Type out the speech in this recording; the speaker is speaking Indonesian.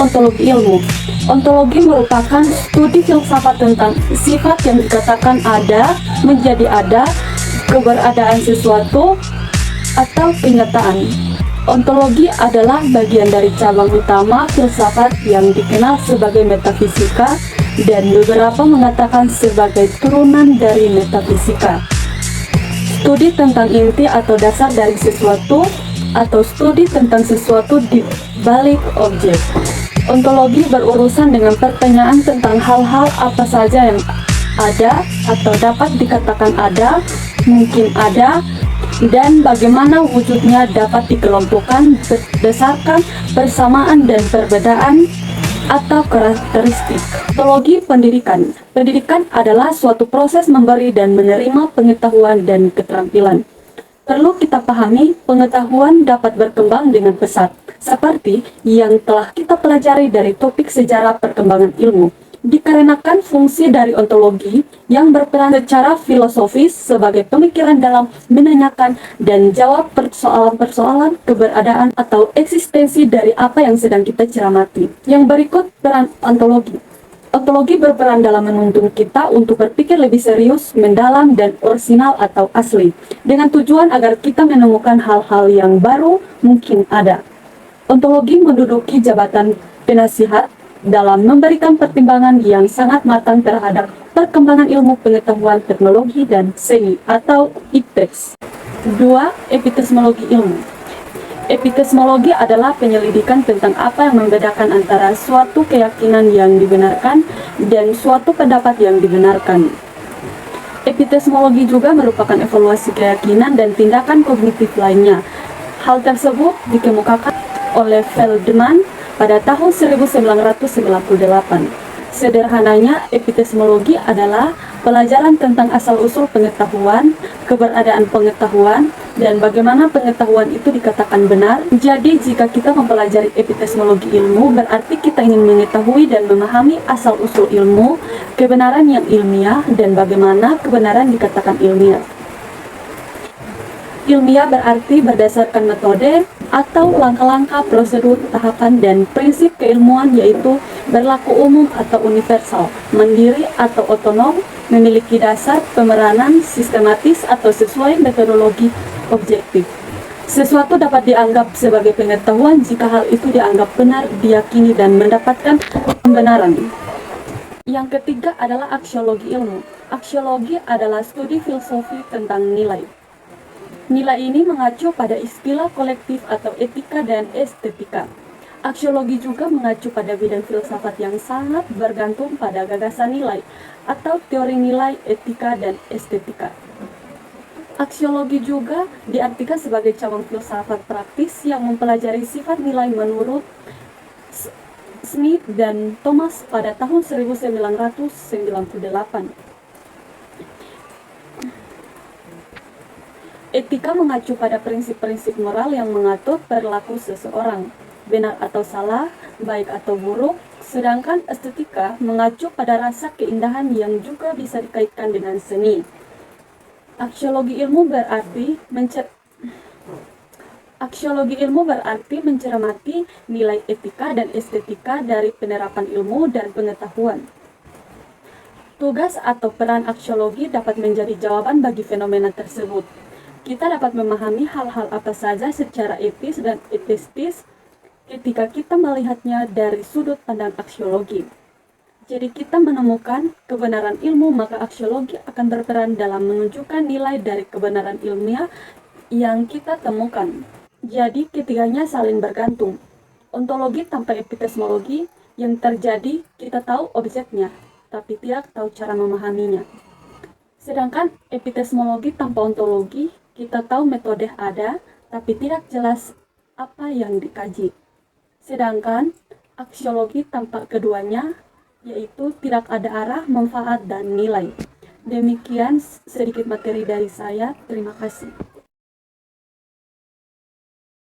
Ontologi ilmu. Ontologi merupakan studi filsafat tentang sifat yang dikatakan ada, menjadi ada, keberadaan sesuatu, atau kenyataan. Ontologi adalah bagian dari cabang utama filsafat yang dikenal sebagai metafisika dan beberapa mengatakan sebagai turunan dari metafisika. Studi tentang inti atau dasar dari sesuatu atau studi tentang sesuatu di balik objek. Ontologi berurusan dengan pertanyaan tentang hal-hal apa saja yang ada atau dapat dikatakan ada, mungkin ada, dan bagaimana wujudnya dapat dikelompokkan berdasarkan persamaan dan perbedaan atau karakteristik. Ontologi pendidikan. Pendidikan adalah suatu proses memberi dan menerima pengetahuan dan keterampilan. Perlu kita pahami, pengetahuan dapat berkembang dengan pesat, seperti yang telah kita pelajari dari topik sejarah perkembangan ilmu. Dikarenakan fungsi dari ontologi yang berperan secara filosofis sebagai pemikiran dalam menanyakan dan jawab persoalan-persoalan keberadaan atau eksistensi dari apa yang sedang kita cermati. Yang berikut peran ontologi. Ontologi berperan dalam menuntun kita untuk berpikir lebih serius, mendalam, dan orisinal atau asli, dengan tujuan agar kita menemukan hal-hal yang baru mungkin ada. Ontologi menduduki jabatan penasihat dalam memberikan pertimbangan yang sangat matang terhadap perkembangan ilmu pengetahuan teknologi dan seni atau IPTEX. 2. Epistemologi ilmu. Epistemologi adalah penyelidikan tentang apa yang membedakan antara suatu keyakinan yang dibenarkan dan suatu pendapat yang dibenarkan. Epistemologi juga merupakan evaluasi keyakinan dan tindakan kognitif lainnya. Hal tersebut dikemukakan oleh Feldman pada tahun 1998. Sederhananya, epistemologi adalah pelajaran tentang asal-usul pengetahuan, keberadaan pengetahuan, dan bagaimana pengetahuan itu dikatakan benar. Jadi, jika kita mempelajari epistemologi ilmu, berarti kita ingin mengetahui dan memahami asal-usul ilmu, kebenaran yang ilmiah, dan bagaimana kebenaran dikatakan ilmiah. Ilmiah berarti berdasarkan metode atau langkah-langkah, prosedur, tahapan, dan prinsip keilmuan, yaitu berlaku umum atau universal, mandiri atau otonom, memiliki dasar pemeranan sistematis atau sesuai metodologi objektif. Sesuatu dapat dianggap sebagai pengetahuan jika hal itu dianggap benar, diyakini, dan mendapatkan pembenaran. Yang ketiga adalah aksiologi ilmu. Aksiologi adalah studi filosofi tentang nilai. Nilai ini mengacu pada istilah kolektif atau etika dan estetika. Aksiologi juga mengacu pada bidang filsafat yang sangat bergantung pada gagasan nilai atau teori nilai, etika, dan estetika. Aksiologi juga diartikan sebagai cabang filsafat praktis yang mempelajari sifat nilai menurut Smith dan Thomas pada tahun 1998. Etika mengacu pada prinsip-prinsip moral yang mengatur perilaku seseorang, benar atau salah, baik atau buruk, sedangkan estetika mengacu pada rasa keindahan yang juga bisa dikaitkan dengan seni. Aksiologi ilmu berarti mencermati nilai etika dan estetika dari penerapan ilmu dan pengetahuan. Tugas atau peran aksiologi dapat menjadi jawaban bagi fenomena tersebut. Kita dapat memahami hal-hal apa saja secara etis dan etistis ketika kita melihatnya dari sudut pandang aksiologi. Jadi kita menemukan kebenaran ilmu, maka aksiologi akan berperan dalam menunjukkan nilai dari kebenaran ilmiah yang kita temukan. Jadi ketiganya saling bergantung. Ontologi tanpa epistemologi yang terjadi, kita tahu objeknya, tapi tidak tahu cara memahaminya. Sedangkan epistemologi tanpa ontologi, kita tahu metode ada, tapi tidak jelas apa yang dikaji. Sedangkan aksiologi tanpa keduanya, yaitu tidak ada arah, manfaat, dan nilai. Demikian sedikit materi dari saya. Terima kasih.